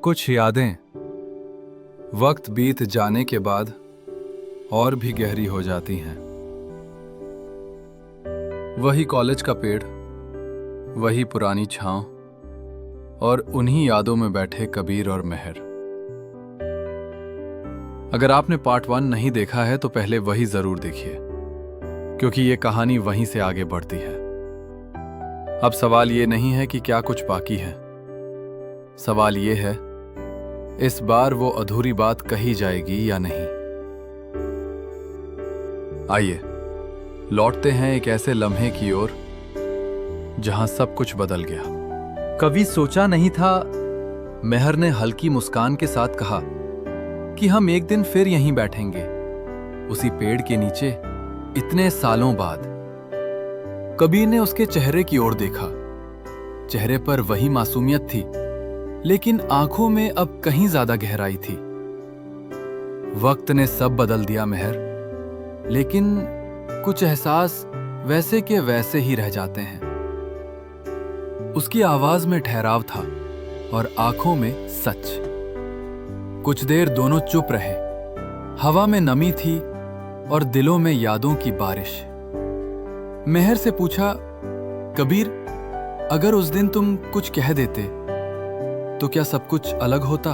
कुछ यादें वक्त बीत जाने के बाद और भी गहरी हो जाती हैं। वही कॉलेज का पेड़, वही पुरानी छांव और उन्हीं यादों में बैठे कबीर और मेहर। अगर आपने पार्ट 1 नहीं देखा है तो पहले वही जरूर देखिए, क्योंकि ये कहानी वहीं से आगे बढ़ती है। अब सवाल ये नहीं है कि क्या कुछ बाकी है, सवाल ये है इस बार वो अधूरी बात कही जाएगी या नहीं। आइए लौटते हैं एक ऐसे लम्हे की ओर जहां सब कुछ बदल गया। कभी सोचा नहीं था, मेहर ने हल्की मुस्कान के साथ कहा, कि हम एक दिन फिर यहीं बैठेंगे, उसी पेड़ के नीचे, इतने सालों बाद। कबीर ने उसके चेहरे की ओर देखा। चेहरे पर वही मासूमियत थी, लेकिन आंखों में अब कहीं ज्यादा गहराई थी। वक्त ने सब बदल दिया मेहर, लेकिन कुछ एहसास वैसे के वैसे ही रह जाते हैं। उसकी आवाज में ठहराव था और आंखों में सच। कुछ देर दोनों चुप रहे। हवा में नमी थी और दिलों में यादों की बारिश। मेहर से पूछा, कबीर, अगर उस दिन तुम कुछ कह देते तो क्या सब कुछ अलग होता?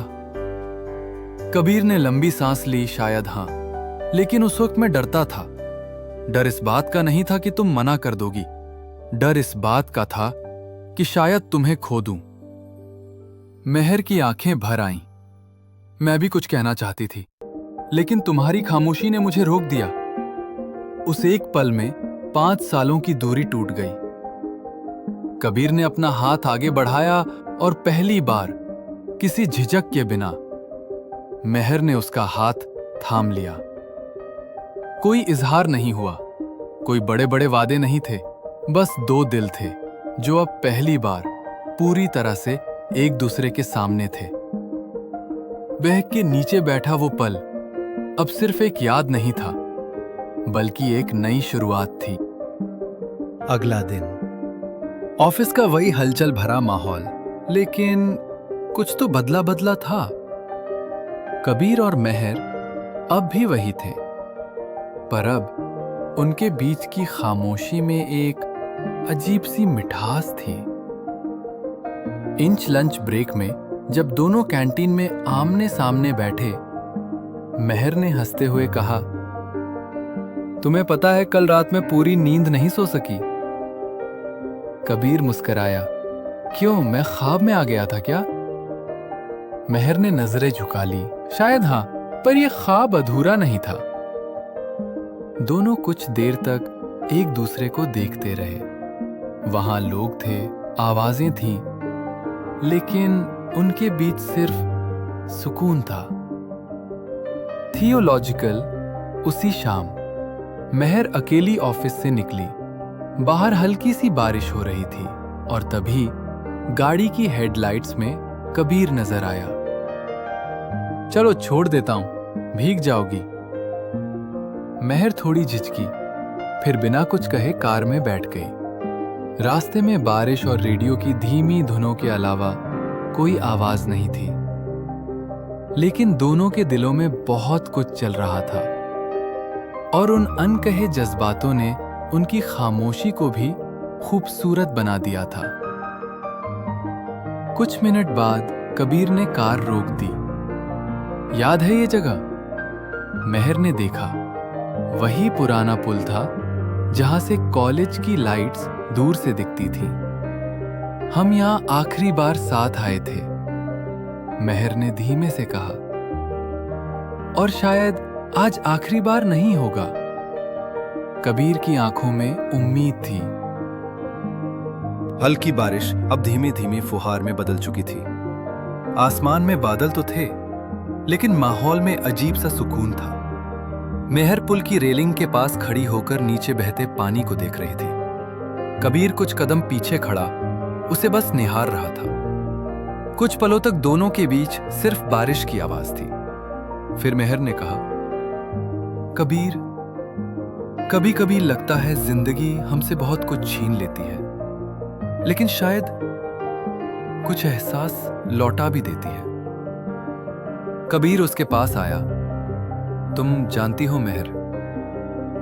कबीर ने लंबी सांस ली, शायद हां, लेकिन उस वक्त मैं डरता था। डर इस बात का नहीं था कि तुम मना कर दोगी, डर इस बात का था कि शायद तुम्हें खो दूं। मेहर की आंखें भर आईं। मैं भी कुछ कहना चाहती थी, लेकिन तुम्हारी खामोशी ने मुझे रोक दिया। उस एक पल में 5 सालों की दूरी टूट गई। कबीर ने अपना हाथ आगे बढ़ाया और पहली बार किसी झिझक के बिना मेहर ने उसका हाथ थाम लिया। कोई इजहार नहीं हुआ, कोई बड़े बड़े वादे नहीं थे, बस 2 दिल थे जो अब पहली बार पूरी तरह से एक दूसरे के सामने थे। बहक के नीचे बैठा वो पल अब सिर्फ एक याद नहीं था, बल्कि एक नई शुरुआत थी। अगला दिन, ऑफिस का वही हलचल भरा माहौल, लेकिन कुछ तो बदला बदला था। कबीर और मेहर अब भी वही थे, पर अब उनके बीच की खामोशी में एक अजीब सी मिठास थी। इंच लंच ब्रेक में जब दोनों कैंटीन में आमने सामने बैठे, मेहर ने हंसते हुए कहा, तुम्हें पता है कल रात में पूरी नींद नहीं सो सकी। कबीर मुस्कराया, क्यों, मैं ख्वाब में आ गया था क्या? मेहर ने नजरें झुका ली, शायद हां, पर यह ख्वाब अधूरा नहीं था। दोनों कुछ देर तक एक दूसरे को देखते रहे। वहां लोग थे, आवाजें थीं, लेकिन उनके बीच सिर्फ सुकून था। थियोलॉजिकल उसी शाम मेहर अकेली ऑफिस से निकली। बाहर हल्की सी बारिश हो रही थी और तभी गाड़ी की हेडलाइट्स में कबीर नजर आया। चलो छोड़ देता हूं, भीग जाओगी। मेहर थोड़ी झिझकी, फिर बिना कुछ कहे कार में बैठ गई। रास्ते में बारिश और रेडियो की धीमी धुनों के अलावा कोई आवाज नहीं थी, लेकिन दोनों के दिलों में बहुत कुछ चल रहा था और उन अनकहे जज्बातों ने उनकी खामोशी को भी खूबसूरत बना दिया था। कुछ मिनट बाद कबीर ने कार रोक दी। याद है ये जगह? मेहर ने देखा। वही पुराना पुल था जहां से कॉलेज की लाइट्स दूर से दिखती थी। हम यहां आखिरी बार साथ आए थे, मेहर ने धीमे से कहा, और शायद आज आखिरी बार नहीं होगा। कबीर की आंखों में उम्मीद थी। हल्की बारिश अब धीमी धीमी फुहार में बदल चुकी थी। आसमान में बादल तो थे, लेकिन माहौल में अजीब सा सुकून था। मेहर पुल की रेलिंग के पास खड़ी होकर नीचे बहते पानी को देख रही थी। कबीर कुछ कदम पीछे खड़ा उसे बस निहार रहा था। कुछ पलों तक दोनों के बीच सिर्फ बारिश की आवाज थी। फिर मेहर ने कहा, कबीर, कभी कभी लगता है जिंदगी हमसे बहुत कुछ छीन लेती है, लेकिन शायद कुछ एहसास लौटा भी देती है। कबीर उसके पास आया। तुम जानती हो मेहर,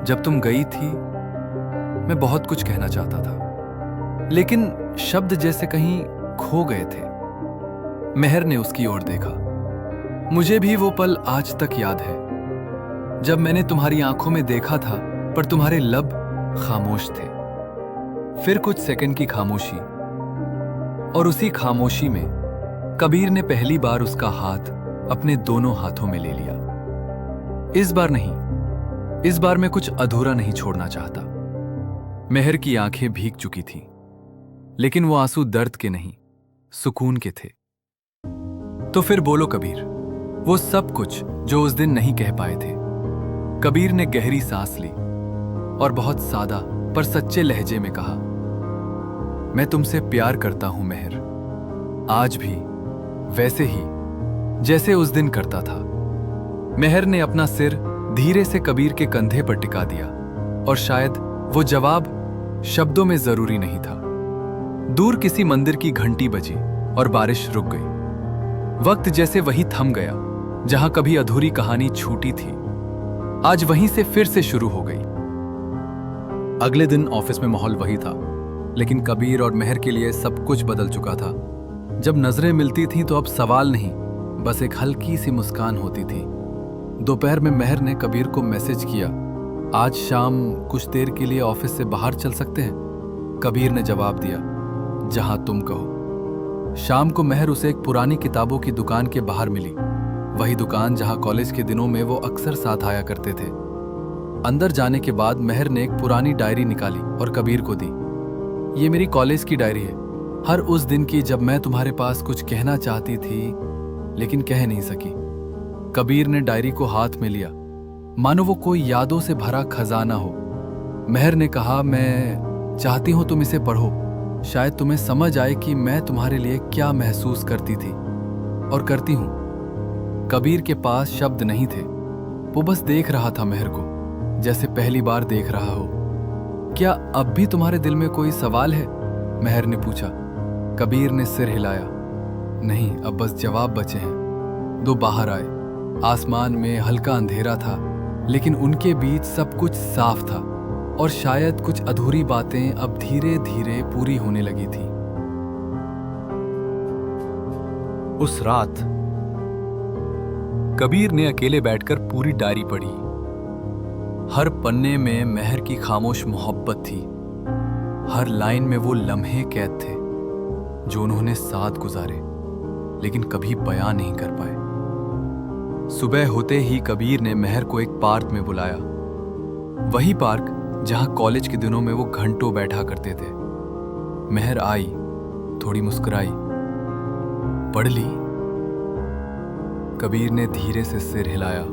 जब तुम गई थी मैं बहुत कुछ कहना चाहता था, लेकिन शब्द जैसे कहीं खो गए थे। मेहर ने उसकी ओर देखा। मुझे भी वो पल आज तक याद है, जब मैंने तुम्हारी आंखों में देखा था पर तुम्हारे लब खामोश थे। फिर कुछ सेकंड की खामोशी, और उसी खामोशी में कबीर ने पहली बार उसका हाथ अपने दोनों हाथों में ले लिया। इस बार नहीं, इस बार मैं कुछ अधूरा नहीं छोड़ना चाहता। मेहर की आंखें भीग चुकी थीं, लेकिन वो आंसू दर्द के नहीं, सुकून के थे। तो फिर बोलो कबीर, वो सब कुछ जो उस दिन नहीं कह पाए थे। कबीर ने गहरी सांस ली और बहुत सादा पर सच्चे लहजे में कहा, मैं तुमसे प्यार करता हूं मेहर, आज भी वैसे ही जैसे उस दिन करता था। मेहर ने अपना सिर धीरे से कबीर के कंधे पर टिका दिया, और शायद वो जवाब शब्दों में जरूरी नहीं था। दूर किसी मंदिर की घंटी बजी और बारिश रुक गई। वक्त जैसे वही थम गया जहां कभी अधूरी कहानी छूटी थी, आज वहीं से फिर से शुरू हो गई। अगले दिन ऑफिस में माहौल वही था, लेकिन कबीर और मेहर के लिए सब कुछ बदल चुका था। जब नजरें मिलती थीं तो अब सवाल नहीं, बस एक हल्की सी मुस्कान होती थी। दोपहर में मेहर ने कबीर को मैसेज किया, आज शाम कुछ देर के लिए ऑफिस से बाहर चल सकते हैं। कबीर ने जवाब दिया, जहां तुम कहो। शाम को मेहर उसे एक पुरानी किताबों की दुकान के बाहर मिली, वही दुकान जहां कॉलेज के दिनों में वो अक्सर साथ आया करते थे। अंदर जाने के बाद मेहर ने एक पुरानी डायरी निकाली और कबीर को दी। ये मेरी कॉलेज की डायरी है, हर उस दिन की जब मैं तुम्हारे पास कुछ कहना चाहती थी लेकिन कह नहीं सकी। कबीर ने डायरी को हाथ में लिया, मानो वो कोई यादों से भरा खजाना हो। मेहर ने कहा, मैं चाहती हूं तुम इसे पढ़ो, शायद तुम्हें समझ आए कि मैं तुम्हारे लिए क्या महसूस करती थी और करती हूं। कबीर के पास शब्द नहीं थे, वो बस देख रहा था मेहर को जैसे पहली बार देख रहा हो। क्या अब भी तुम्हारे दिल में कोई सवाल है? मेहर ने पूछा। कबीर ने सिर हिलाया, नहीं, अब बस जवाब बचे हैं। दो बाहर आए। आसमान में हल्का अंधेरा था, लेकिन उनके बीच सब कुछ साफ था, और शायद कुछ अधूरी बातें अब धीरे धीरे पूरी होने लगी थी। उस रात कबीर ने अकेले बैठकर पूरी डायरी पढ़ी। हर पन्ने में मेहर की खामोश मोहब्बत थी, हर लाइन में वो लम्हे कैद थे जो उन्होंने साथ गुजारे लेकिन कभी बयां नहीं कर पाए। सुबह होते ही कबीर ने मेहर को एक पार्क में बुलाया, वही पार्क जहां कॉलेज के दिनों में वो घंटों बैठा करते थे। मेहर आई, थोड़ी मुस्कुराई। पढ़ ली? कबीर ने धीरे से सिर हिलाया।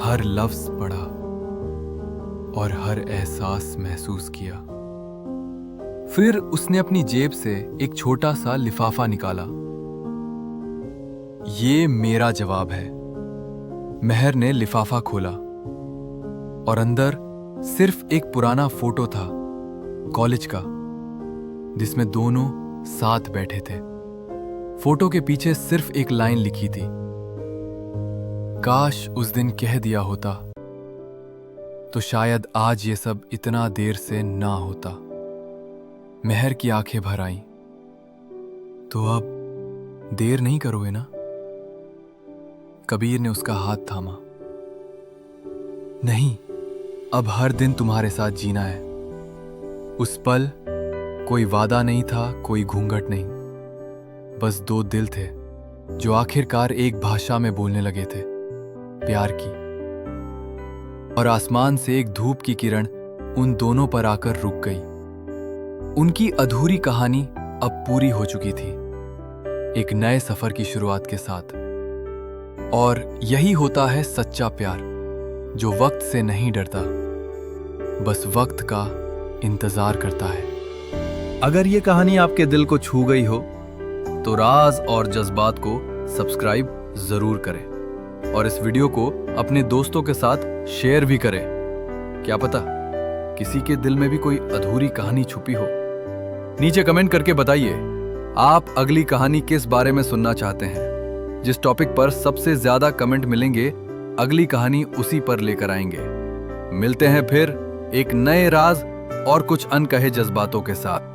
हर लफ्ज पढ़ा और हर एहसास महसूस किया। फिर उसने अपनी जेब से एक छोटा सा लिफाफा निकाला। ये मेरा जवाब है। मेहर ने लिफाफा खोला और अंदर सिर्फ एक पुराना फोटो था कॉलेज का, जिसमें दोनों साथ बैठे थे। फोटो के पीछे सिर्फ एक लाइन लिखी थी, काश उस दिन कह दिया होता तो शायद आज ये सब इतना देर से ना होता। मेहर की आंखें भर आईं। तो अब देर नहीं करोगे ना? कबीर ने उसका हाथ थामा। नहीं, अब हर दिन तुम्हारे साथ जीना है। उस पल कोई वादा नहीं था, कोई घूंघट नहीं, बस दो दिल थे जो आखिरकार एक भाषा में बोलने लगे थे, प्यार की। और आसमान से एक धूप की किरण उन दोनों पर आकर रुक गई। उनकी अधूरी कहानी अब पूरी हो चुकी थी, एक नए सफर की शुरुआत के साथ। और यही होता है सच्चा प्यार, जो वक्त से नहीं डरता, बस वक्त का इंतजार करता है। अगर ये कहानी आपके दिल को छू गई हो तो राज और जज्बात को सब्सक्राइब जरूर करें और इस वीडियो को अपने दोस्तों के साथ शेयर भी करें। क्या पता किसी के दिल में भी कोई अधूरी कहानी छुपी हो। नीचे कमेंट करके बताइए आप अगली कहानी किस बारे में सुनना चाहते हैं। जिस टॉपिक पर सबसे ज्यादा कमेंट मिलेंगे अगली कहानी उसी पर लेकर आएंगे। मिलते हैं फिर एक नए राज और कुछ अनकहे जज्बातों के साथ।